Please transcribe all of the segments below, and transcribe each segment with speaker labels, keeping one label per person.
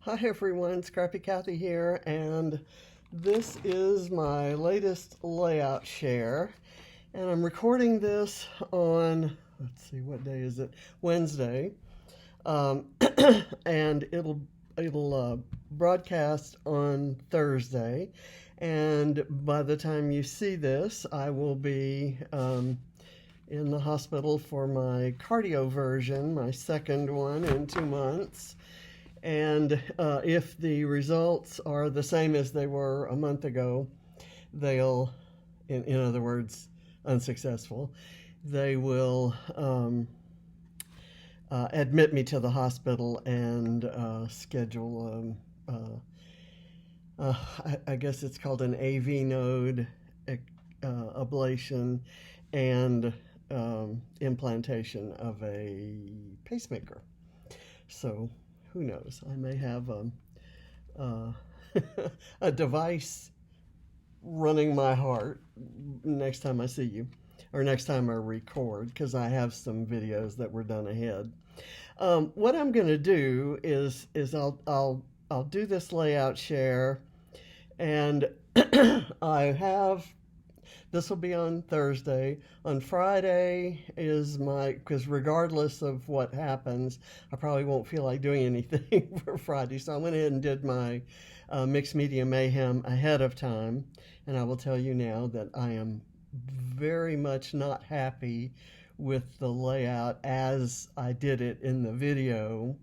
Speaker 1: Hi everyone, Scrappy Kathy here, and this is my latest layout share. And I'm recording this on, let's see, what day is it? Wednesday. Um, and it'll broadcast on Thursday. And by the time you see this, I will be in the hospital for my cardio version, my second one in 2 months. And if the results are the same as they were a month ago, they'll, in other words, unsuccessful, they will admit me to the hospital and schedule, I guess it's called an AV node ablation and implantation of a pacemaker. So who knows? I may have uh, a device running my heart next time I see you, or next time I record, because I have some videos that were done ahead. What I'm going to do is I'll do this layout share, and I have this will be on Thursday. On Friday is because regardless of what happens, I probably won't feel like doing anything for Friday. So I went ahead and did my Mixed Media Mayhem ahead of time. And I will tell you now that I am very much not happy with the layout as I did it in the video.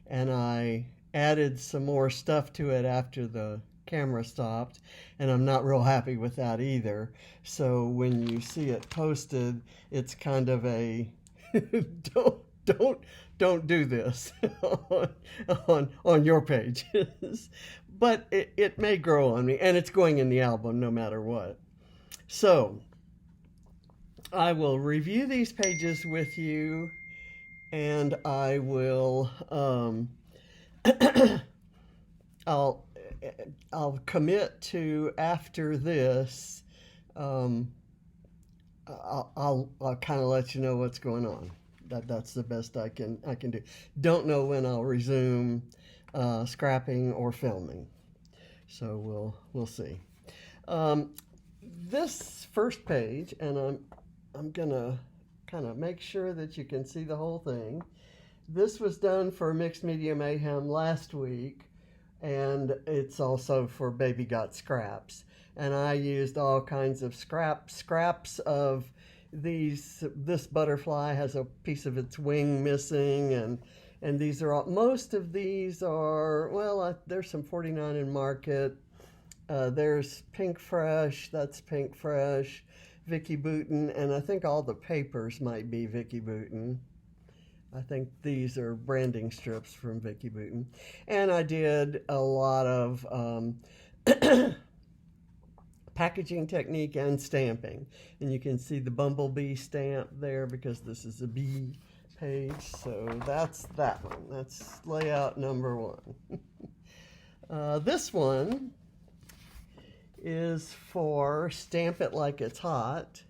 Speaker 1: And I added some more stuff to it after the camera stopped, and I'm not real happy with that either. So when you see it posted, it's kind of a don't do this on your pages. But it may grow on me, and it's going in the album no matter what. So I will review these pages with you, and I will I'll I'll commit to after this. Um, I'll kind of let you know what's going on. That's the best I can do. Don't know when I'll resume scrapping or filming, so we'll see. Um, this first page, and I'm gonna kind of make sure that you can see the whole thing. This was done for Mixed Media Mayhem last week, and it's also for Baby Got Scraps. And I used all kinds of scraps of these. This butterfly has a piece of its wing missing, and these are all. Most of these are there's some 49 in market. There's Pink Fresh. That's Pink Fresh, Vicki Boutin, and I think all the papers might be Vicki Boutin. I think these are branding strips from Vicki Boutin. And I did a lot of packaging technique and stamping. And you can see the bumblebee stamp there because this is a bee page. So that's that one. That's layout number one. This one is for Stamp It Like It's Hot.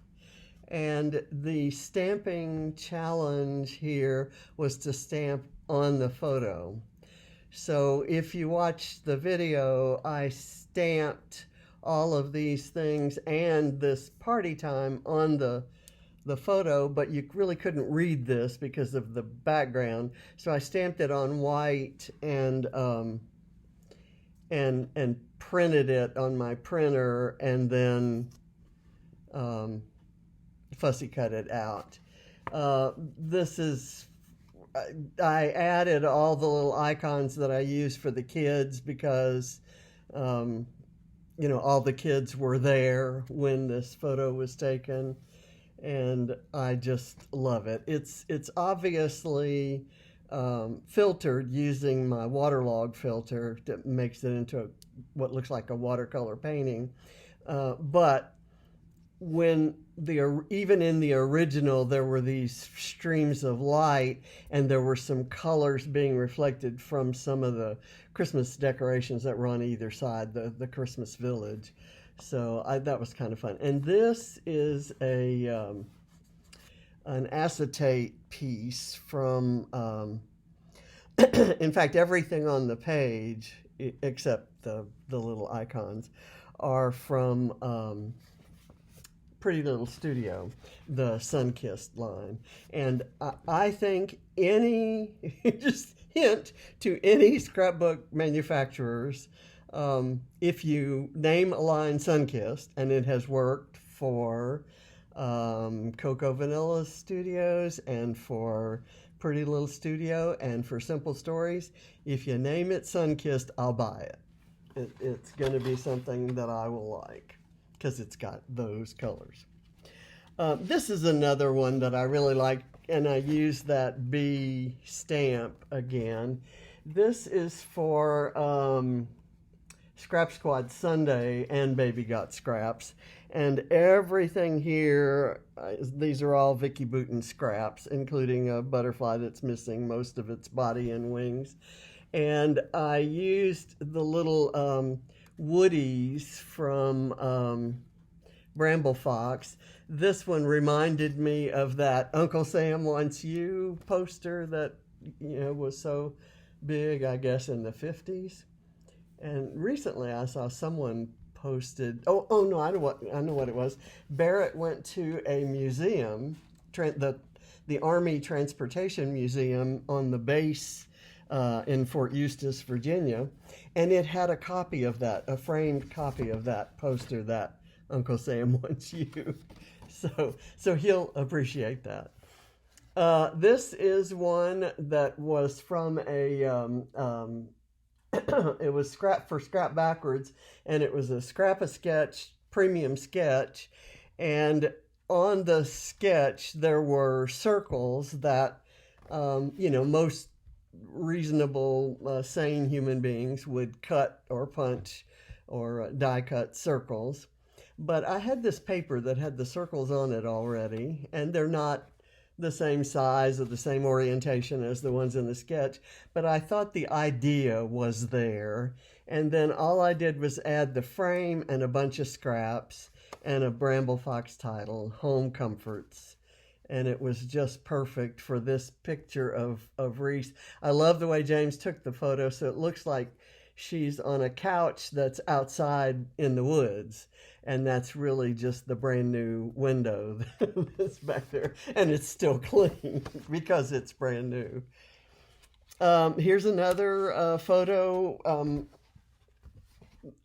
Speaker 1: And the stamping challenge here was to stamp on the photo. So if you watch the video, I stamped all of these things and this party time on the photo, but you really couldn't read this because of the background. So I stamped it on white and printed it on my printer, and then fussy cut it out. This is, I added all the little icons that I use for the kids because, all the kids were there when this photo was taken, and I just love it. It's obviously filtered using my waterlog filter that makes it into what looks like a watercolor painting, but when even in the original, there were these streams of light, and there were some colors being reflected from some of the Christmas decorations that were on either side, the Christmas village. So that was kind of fun. And this is an acetate piece from In fact, everything on the page, except the little icons, are from Pretty Little Studio, the Sunkissed line. And I think any, just hint to any scrapbook manufacturers, if you name a line Sunkissed, and it has worked for Cocoa Vanilla Studios and for Pretty Little Studio and for Simple Stories, if you name it Sunkissed, I'll buy it. It's going to be something that I will like because it's got those colors. This is another one that I really like, and I use that B stamp again. This is for Scrap Squad Sunday and Baby Got Scraps. And everything here, these are all Vicki Boutin scraps, including a butterfly that's missing most of its body and wings. And I used the little woodies from Bramble Fox. This one reminded me of that Uncle Sam Wants You poster that was so big, I guess, in the 50s. And recently I saw someone posted, oh no, I know what it was. Barrett went to a museum, the Army Transportation Museum on the base in Fort Eustis, Virginia, and it had a copy of that, a framed copy of that poster that Uncle Sam Wants You. So he'll appreciate that. This is one that was from a it was Scrap for Scrap Backwards, and it was a Scrap-A-Sketch premium sketch, and on the sketch there were circles that most reasonable sane human beings would cut or punch or die cut circles. But I had this paper that had the circles on it already, and they're not the same size or the same orientation as the ones in the sketch, but I thought the idea was there. And then all I did was add the frame and a bunch of scraps and a Bramble Fox title, Home Comforts. And it was just perfect for this picture of Reese. I love the way James took the photo, so it looks like she's on a couch that's outside in the woods. And that's really just the brand new window that's back there. And it's still clean because it's brand new. Here's another photo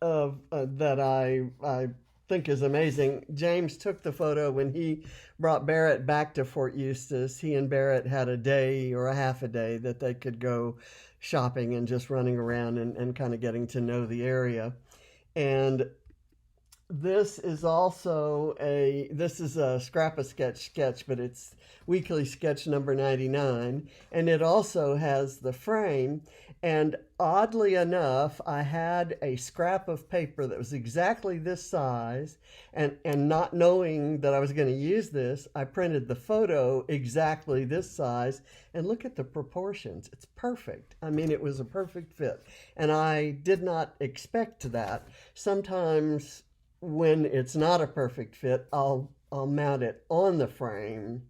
Speaker 1: that I think is amazing. James took the photo when he brought Barrett back to Fort Eustis. He and Barrett had a day or a half a day that they could go shopping and just running around and kind of getting to know the area. And this is also a Scrap-A-Sketch, but it's weekly sketch number 99, and it also has the frame. And oddly enough, I had a scrap of paper that was exactly this size, and not knowing that I was going to use this, I printed the photo exactly this size, and look at the proportions. It's perfect. I mean, it was a perfect fit, and I did not expect that. Sometimes when it's not a perfect fit, I'll mount it on the frame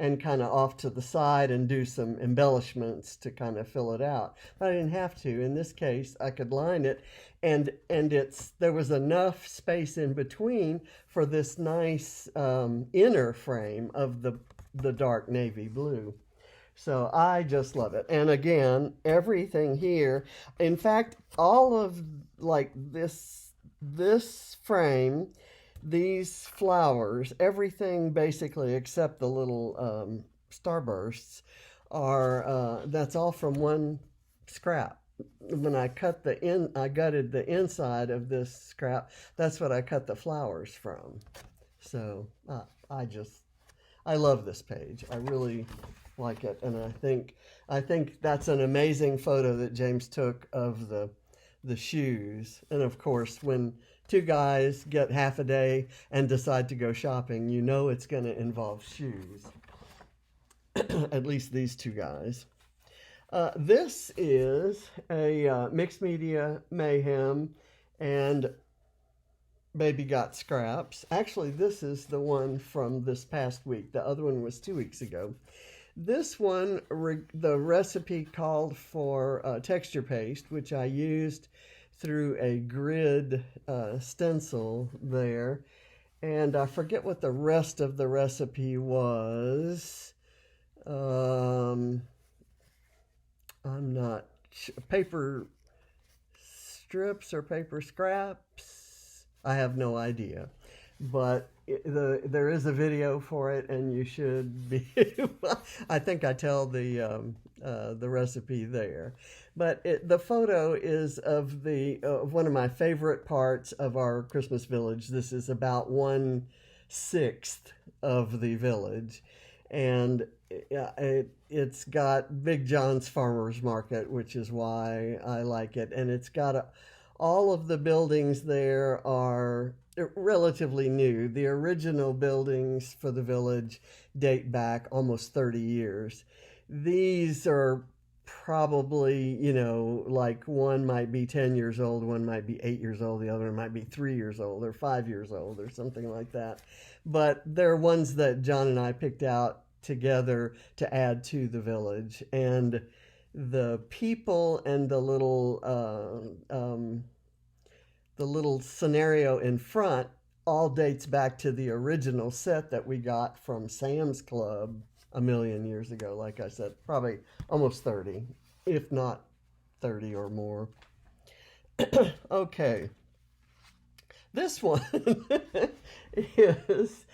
Speaker 1: and kind of off to the side and do some embellishments to kind of fill it out. But I didn't have to. In this case, I could line it, and there was enough space in between for this nice inner frame of the dark navy blue. So I just love it. And again, everything here, in fact, all of like this frame, these flowers, everything basically except the little starbursts are, that's all from one scrap. When I I gutted the inside of this scrap, that's what I cut the flowers from. So I love this page. I really like it. And I think that's an amazing photo that James took of the shoes. And of course, when two guys get half a day and decide to go shopping, you know it's going to involve shoes. At least these two guys. This is a Mixed Media Mayhem and Baby Got Scraps. Actually, this is the one from this past week. The other one was 2 weeks ago. This one, the recipe called for texture paste, which I used through a grid stencil there. And I forget what the rest of the recipe was. I'm not paper strips or paper scraps. I have no idea. But there is a video for it, and you should be. I think I tell the recipe there. But the photo is of one of my favorite parts of our Christmas village. This is about 1/6 of the village, and it's got Big John's Farmers Market, which is why I like it. And it's got all of the buildings there are relatively new. The original buildings for the village date back almost 30 years. These are probably, like one might be 10 years old, one might be 8 years old, the other might be 3 years old or 5 years old or something like that. But they're ones that John and I picked out together to add to the village. And the people and the little scenario in front all dates back to the original set that we got from Sam's Club a million years ago. Like I said, probably almost 30, if not 30 or more. Okay. This one is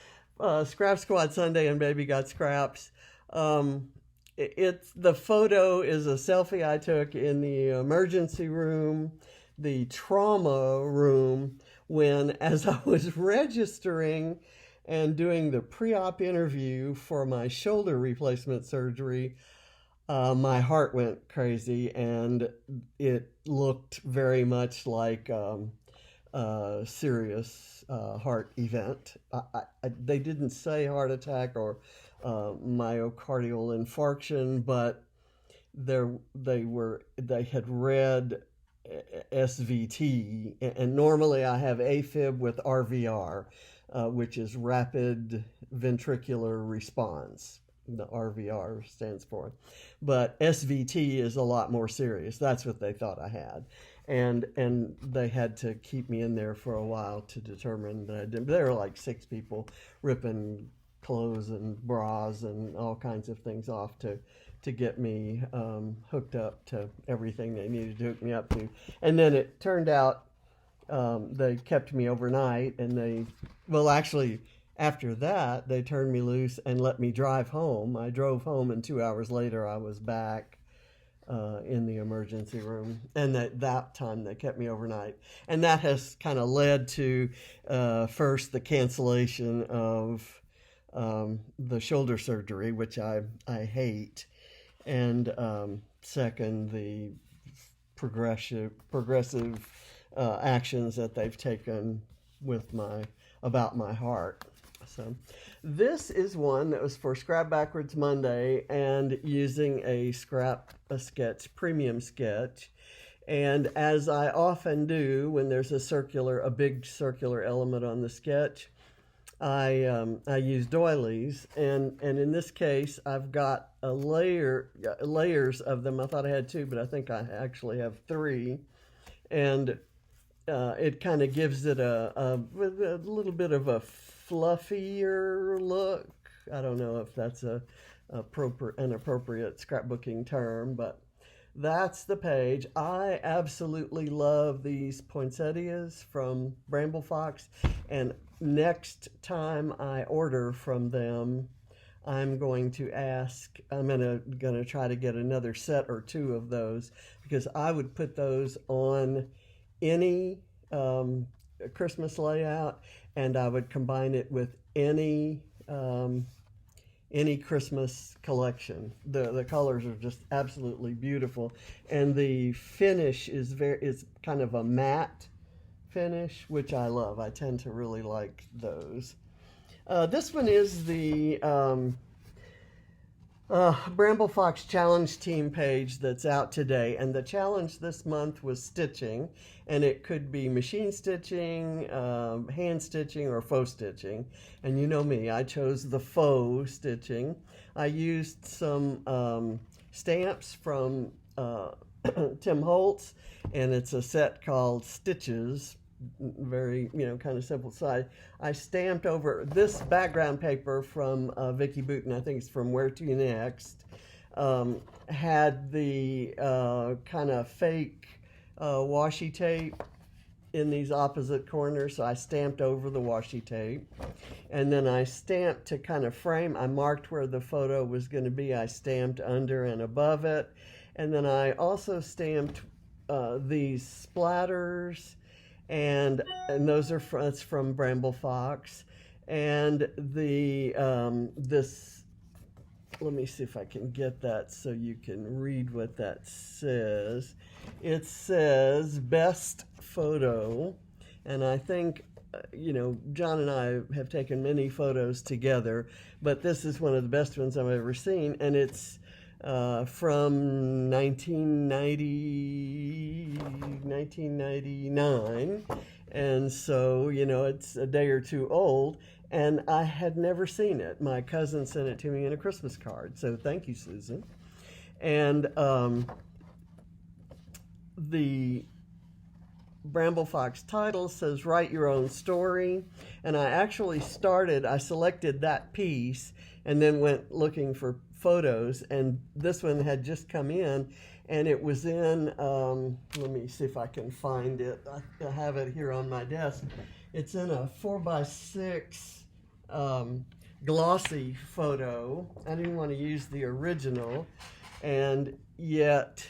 Speaker 1: Scrap Squad Sunday and Baby Got Scraps. The photo is a selfie I took in the emergency room, the trauma room, when, as I was registering and doing the pre-op interview for my shoulder replacement surgery, my heart went crazy, and it looked very much like a serious heart event. They didn't say heart attack or myocardial infarction, but they had read SVT, and normally I have AFib with RVR, which is rapid ventricular response. The RVR stands for, but SVT is a lot more serious. That's what they thought I had, and they had to keep me in there for a while to determine that I didn't. There were like 6 people ripping clothes and bras and all kinds of things off to get me hooked up to everything they needed to hook me up to. And then it turned out they kept me overnight, and actually after that they turned me loose and let me drive home. I drove home, and 2 hours later I was back in the emergency room, and that time they kept me overnight. And that has kind of led to first the cancellation of the shoulder surgery, which I hate, and second, the progressive actions that they've taken about my heart. So this is one that was for Scrap Backwards Monday, and using a sketch, premium sketch. And as I often do when there's a big circular element on the sketch, I use doilies, and in this case I've got layers of them. I thought I had 2, but I think I actually have 3, and it kind of gives it a little bit of a fluffier look. I don't know if that's an appropriate scrapbooking term, but that's the page. I absolutely love these poinsettias from Bramble Fox, and next time I order from them, I'm going to try to get another set or 2 of those, because I would put those on any Christmas layout, and I would combine it with any Christmas collection. The colors are just absolutely beautiful, and the finish is kind of a matte finish, which I love. I tend to really like those. This one is the Bramble Fox Challenge Team page that's out today, and the challenge this month was stitching, and it could be machine stitching, hand stitching, or faux stitching. And you know me, I chose the faux stitching. I used some stamps from Tim Holtz, and it's a set called Stitches, very, kind of simple size. I stamped over this background paper from Vicki Boutin, I think it's from Where to Next, had the kind of fake washi tape in these opposite corners, so I stamped over the washi tape. And then I stamped to kind of frame, I marked where the photo was going to be, I stamped under and above it. And then I also stamped these splatters, and those are that's from Bramble Fox. And the this, let me see if I can get that so you can read what that says. It says best photo, and I think John and I have taken many photos together, but this is one of the best ones I've ever seen, and it's from 1999, and so it's a day or two old, and I had never seen it. My cousin sent it to me in a Christmas card, so thank you, Susan. And the Bramble Fox title says write your own story, and I selected that piece and then went looking for photos, and this one had just come in, and it was in let me see if I can find it. I have it here on my desk. It's in a 4x6 glossy photo. I didn't want to use the original, and yet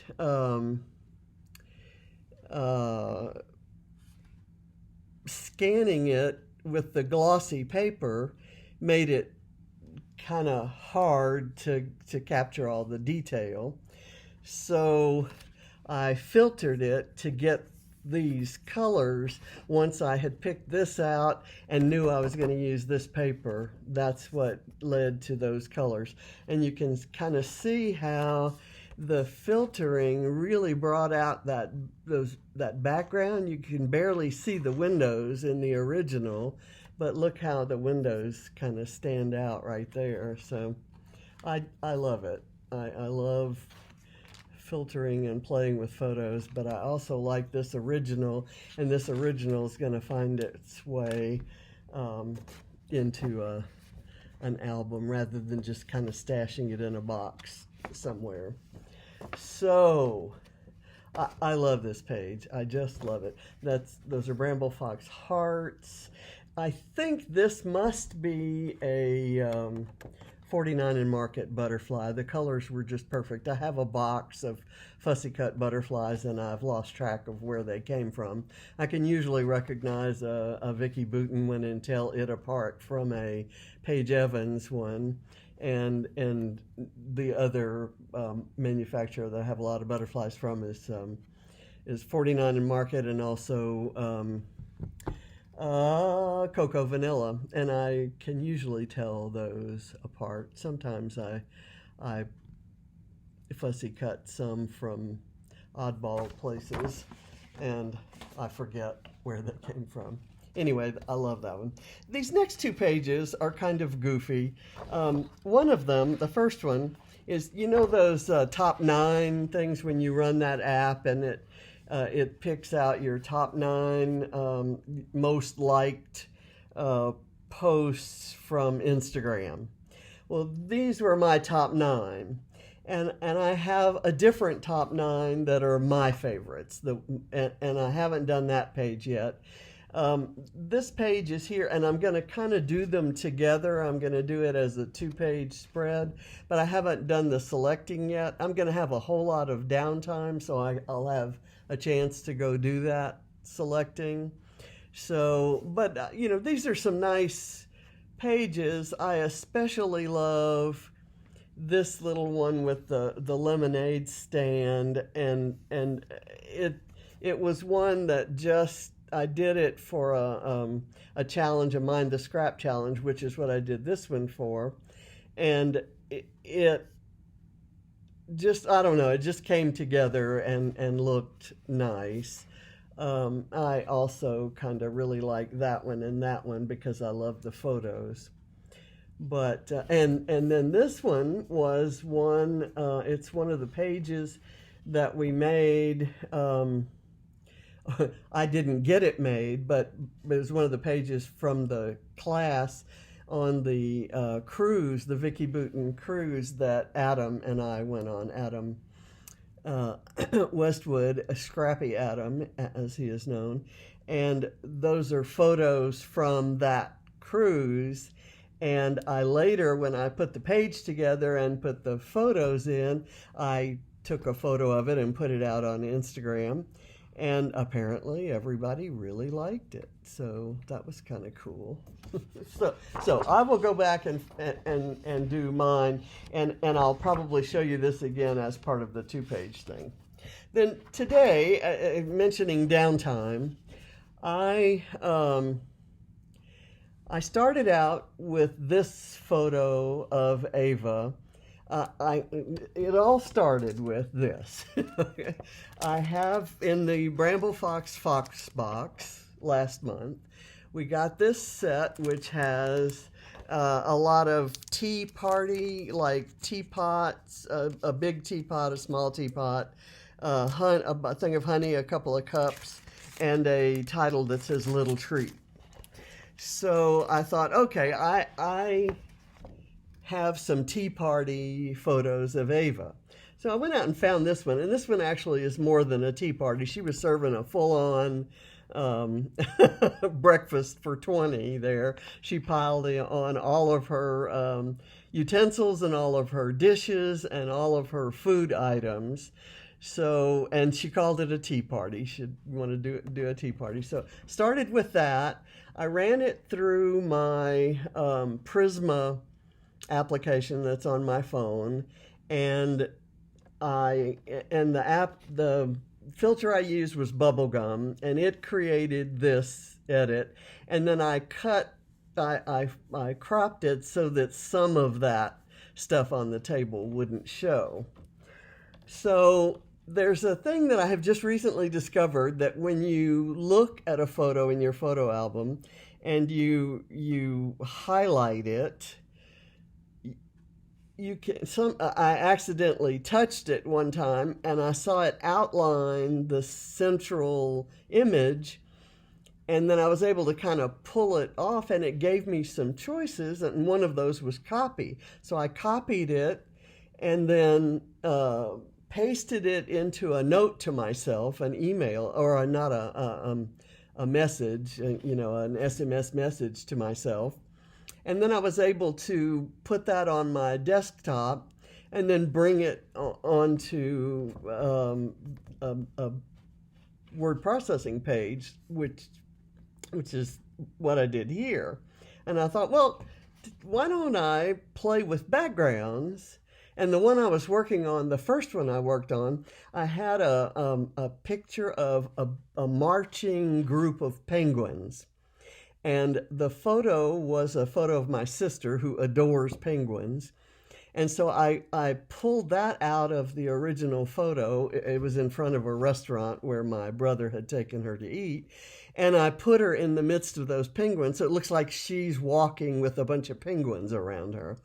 Speaker 1: scanning it with the glossy paper made it kind of hard to capture all the detail. So I filtered it to get these colors once I had picked this out and knew I was going to use this paper. That's what led to those colors. And you can kind of see how the filtering really brought out that background. You can barely see the windows in the original, but look how the windows kind of stand out right there. So I love it. I love filtering and playing with photos, but I also like this original, and this original is going to find its way into an album rather than just kind of stashing it in a box somewhere. So I love this page. I just love it. Those are Bramble Fox hearts. I think this must be a 49 and Market butterfly. The colors were just perfect. I have a box of fussy cut butterflies, and I've lost track of where they came from. I can usually recognize a Vicki Boutin one and tell it apart from a Paige Evans one. And the other manufacturer that I have a lot of butterflies from is 49 and Market, and also Cocoa Vanilla, and I can usually tell those apart. Sometimes I fussy cut some from oddball places, and I forget where that came from. Anyway, I love that one. These next two pages are kind of goofy. One of them, the first one, is those top 9 things when you run that app, and it picks out your top 9 most liked posts from Instagram. Well, these were my top 9. And I have a different top 9 that are my favorites. And I haven't done that page yet. This page is here, and I'm going to kind of do them together. I'm going to do it as a 2-page spread, but I haven't done the selecting yet. I'm going to have a whole lot of downtime, so I'll have a chance to go do that selecting. So, but these are some nice pages. I especially love this little one with the lemonade stand, and it was one that just, I did it for a challenge of mine, the Scrap Challenge, which is what I did this one for, and it just, I don't know, it just came together and looked nice. I also kind of really like that one and that one because I love the photos. But and then this one was one. It's one of the pages that we made. I didn't get it made, but it was one of the pages from the class on the cruise, the Vicky Bouton cruise that Adam and I went on. Adam uh, Westwood, a Scrappy Adam, as he is known. And those are photos from that cruise. And I later, when I put the page together and put the photos in, I took a photo of it and put it out on Instagram. And apparently everybody really liked it. So that was kind of cool. so so I will go back and do mine, and I'll probably show you this again as part of the two-page thing. Then today, mentioning downtime, I I started out with this photo of Ava. It all started with this. I have in the Bramble Fox box last month. We got this set which has a lot of tea party, like teapots, a big teapot, a small teapot, a thing of honey, a couple of cups, and a title that says Little Treat. So I thought, okay, I have some tea party photos of Ava. So I went out and found this one, and this one actually is more than a tea party. She was serving a full-on breakfast for 20 there. She piled on all of her utensils and all of her dishes and all of her food items. So, and she called it a tea party. She'd want to do a tea party. So started with that. I ran it through my Prisma application that's on my phone, and the filter I used was bubblegum, and it created this edit, and then I cropped it so that some of that stuff on the table wouldn't show. So there's a thing that I have just recently discovered, that when you look at a photo in your photo album and you highlight it, you can I accidentally touched it one time and I saw it outline the central image, and then I was able to kind of pull it off, and it gave me some choices, and one of those was copy. So I copied it and then pasted it into a note to myself, an email, or not a message, an SMS message to myself. And then I was able to put that on my desktop and then bring it onto a word processing page, which is what I did here. And I thought, well, why don't I play with backgrounds? And the one I was working on, the first one I worked on, I had a picture of a marching group of penguins. And the photo was a photo of my sister, who adores penguins. And so I pulled that out of the original photo. It was in front of a restaurant where my brother had taken her to eat. And I put her in the midst of those penguins, so it looks like she's walking with a bunch of penguins around her.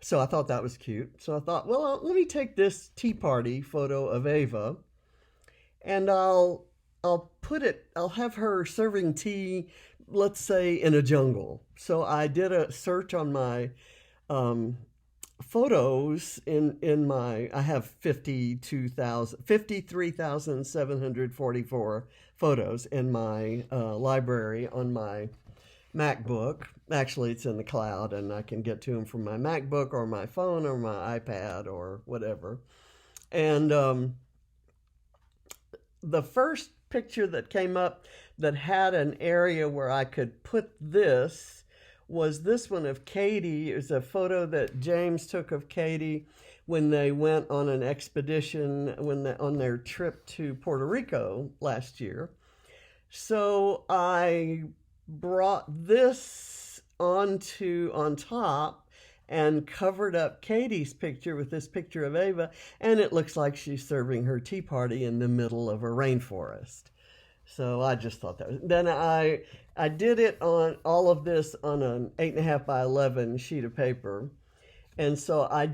Speaker 1: So I thought that was cute. So I thought, well, let me take this tea party photo of Ava, and I'll have her serving tea, let's say in a jungle. So I did a search on my photos I have 53,744 photos in my library on my MacBook. Actually, it's in the cloud, and I can get to them from my MacBook or my phone or my iPad or whatever. And the first picture that came up that had an area where I could put this was this one of Katie. It was a photo that James took of Katie when they went on an expedition on their trip to Puerto Rico last year. So I brought this on top and covered up Katie's picture with this picture of Ava, and it looks like she's serving her tea party in the middle of a rainforest. So I just thought that was, then I did it on all of this on an 8.5 by 11 sheet of paper, and so I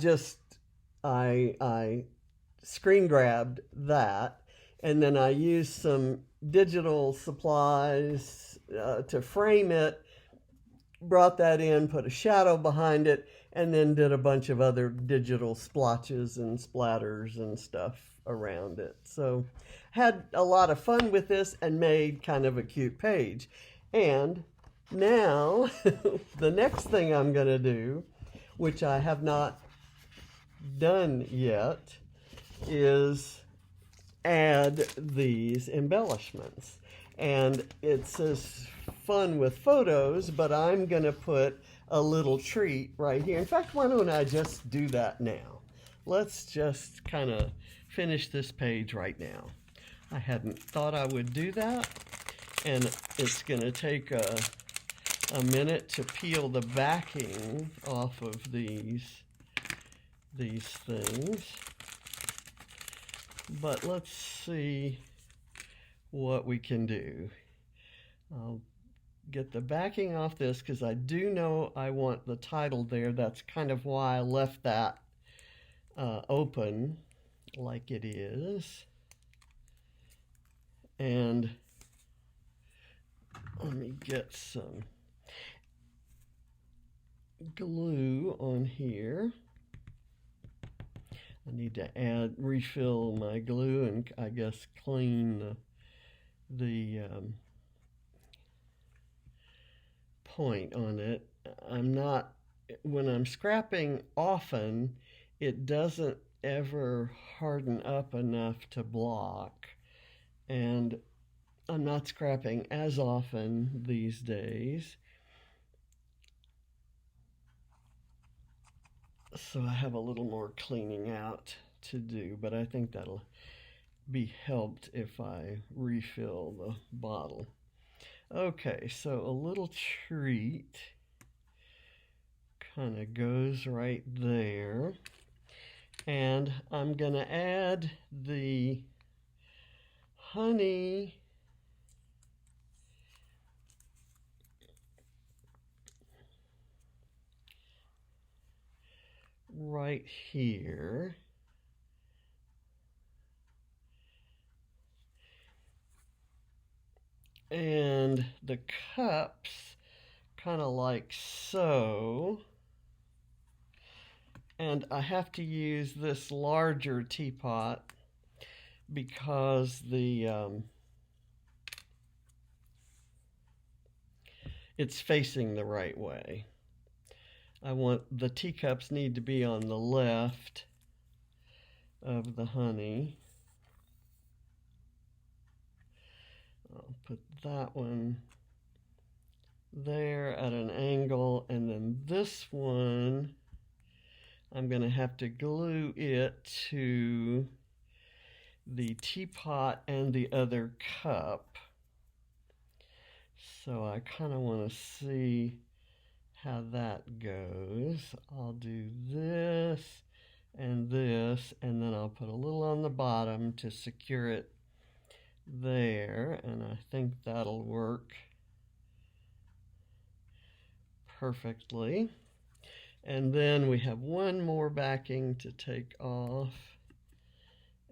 Speaker 1: screen grabbed that, and then I used some digital supplies to frame it, brought that in, put a shadow behind it, and then did a bunch of other digital splotches and splatters and stuff around it. So had a lot of fun with this and made kind of a cute page. And now the next thing I'm going to do, which I have not done yet, is add these embellishments. And it says fun with photos, but I'm going to put a little treat right here. In fact, why don't I just do that now? Let's just kind of finish this page right now. I hadn't thought I would do that, and it's going to take a minute to peel the backing off of these things. But let's see what we can do. I'll get the backing off this because I do know I want the title there. That's kind of why I left that open like it is. And let me get some glue on here. I need to refill my glue and I guess clean the point on it. When I'm scrapping often, it doesn't ever harden up enough to block. And I'm not scrapping as often these days. So I have a little more cleaning out to do, but I think that'll be helped if I refill the bottle. Okay, so a little treat kind of goes right there. And I'm going to add the honey right here. And the cups kind of like so. And I have to use this larger teapot because it's facing the right way. I want the teacups need to be on the left of the honey. I'll put that one there at an angle, and then this one I'm going to have to glue it to the teapot and the other cup. So I kind of want to see how that goes. I'll do this, and then I'll put a little on the bottom to secure it there, and I think that'll work perfectly. And then we have one more backing to take off,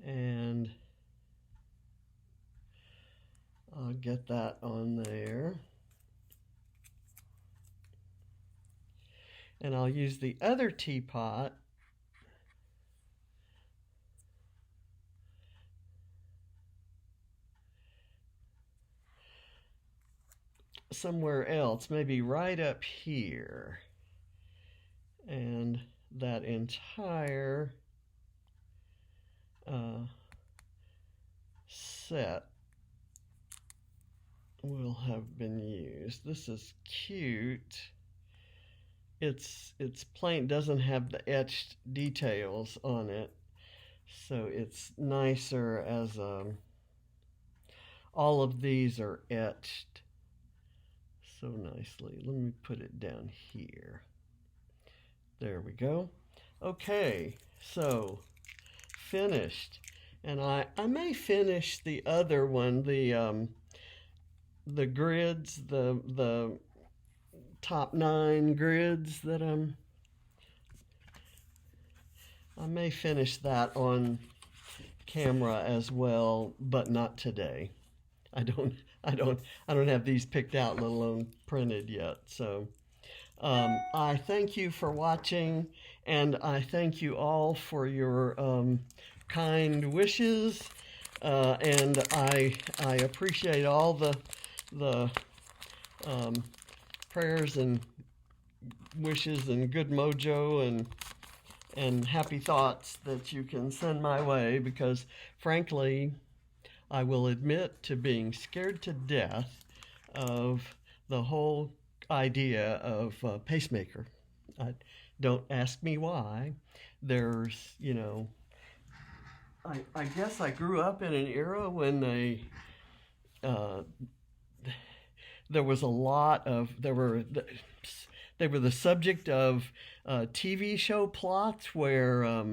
Speaker 1: and I'll get that on there. And I'll use the other teapot somewhere else, maybe right up here. And that entire set will have been used. This is cute. It's plain, doesn't have the etched details on it, so it's nicer as all of these are etched so nicely. Let me put it down here. There we go. Okay, so finished. And I may finish the other one, the grids, the top 9 grids that I may finish that on camera as well, but not today. I don't I don't I don't have these picked out, let alone printed yet. So I thank you for watching, and I thank you all for your kind wishes, and I appreciate all the um, prayers and wishes and good mojo and happy thoughts that you can send my way, because frankly, I will admit to being scared to death of the whole idea of pacemaker. Don't ask me why. There's, I guess I grew up in an era when uh, there was a lot of, they were the subject of TV show plots where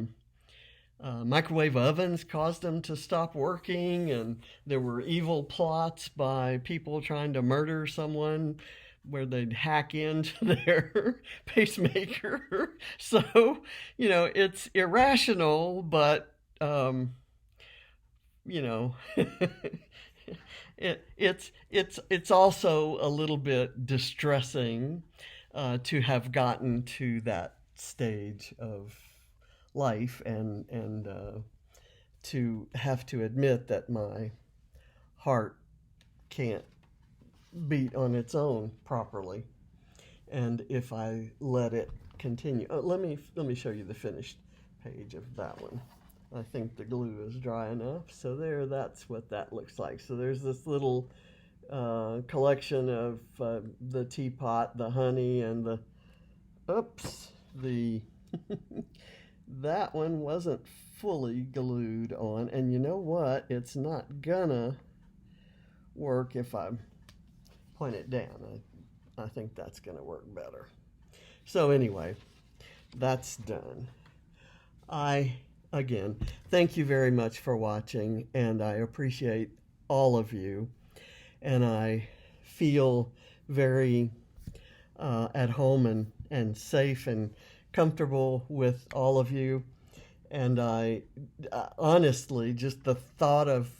Speaker 1: microwave ovens caused them to stop working, and there were evil plots by people trying to murder someone where they'd hack into their pacemaker. So, it's irrational, but, you know, it's also a little bit distressing to have gotten to that stage of life, and to have to admit that my heart can't beat on its own properly, and if I let it continue. Let me show you the finished page of that one. I think the glue is dry enough, so that's what that looks like. So there's this little collection of the teapot, the honey, and the that one wasn't fully glued on, and you know what? It's not gonna work if I point it down. I think that's gonna work better. So anyway, that's done. Again, thank you very much for watching, and I appreciate all of you, and I feel very at home and safe and comfortable with all of you. And I honestly, just the thought of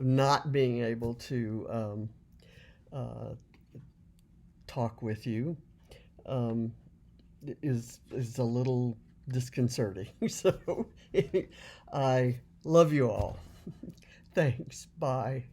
Speaker 1: not being able to talk with you is a little disconcerting. So I love you all. Thanks. Bye.